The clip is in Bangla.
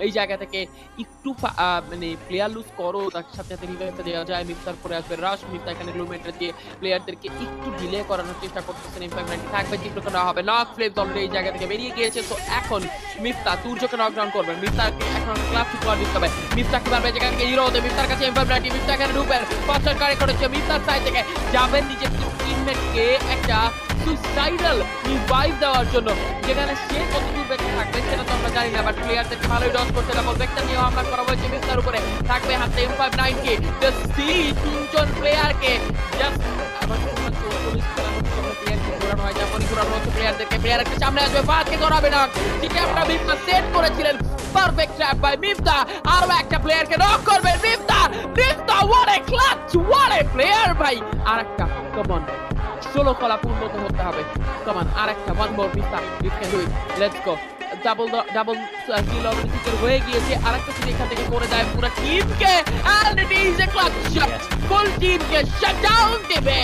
এই জায়গা থেকে একটু মানে প্লেয়ার লুজ করো, তার সাথে, সাথে রিভাইভটা দেওয়া যায়। মিফতার পরে আসবে রাশ। মিফতা এখানে গ্লুমেন্টার দিয়ে প্লেয়ারদেরকে একটু ডিলে করানোর চেষ্টা করতেছেন। M590 থাকবে, চিত্রকে নেওয়া হবে। নক ফ্লেভস অলরেডি এই জায়গা থেকে বেরিয়ে গিয়েছে। তো এখন মিফতা তুর্যকে নকডাউন করবেন। মিফতাকে এখন ক্লাসিক ওয়ার দিতে হবে। মিফতা কি পারবে যেখান থেকে হিরো হতে? মিফতার কাছে M590, মিফতা এখানে ঢুকবেন। ফার্স্ট শট কারেক্ট করেছে মিফতার সাইড থেকে। যাবেন নিজের টিমমেটকে একটা সুইসাইডাল রিভাইভ দেওয়ার জন্য, যেখানে সে কতদূর বেঁচে থাকবে সেটা তো আমরা জানি না, বাট প্লেয়ারদেরকে ভালোই ডজ করতে ডাবল ভেক্টর নিয়ে হামলা করা হয়েছে মিফতার উপরে। থাকবে হাতে M590 জাস্ট সি তিনজন প্লেয়ারকে জাস্ট আবার ঘোরানো হয়, যেমনই ঘোরানো হচ্ছে প্লেয়ারদেরকে। প্লেয়ার একটা সামনে আসবে, বাদকে করাবে না, ঠিক আমরা মিফতা সেট করেছিলেন। Perfect trap by Mifta. আরো একটা প্লেয়ারকে নক করবে Mifta. Mifta what a clutch, what a player ভাই। আরেকটা কাম অন, 16 কলা পূর্ণ হতে হবে। কাম অন, আরেকটা one more Mifta, you can do it, let's go. Double kill already secure হয়ে গিয়েছে। আরেকটা কিল এখান থেকে করে দেয় পুরো টিমকে, and it is a clutch shot, full টিমকে শাট ডাউন দিবে।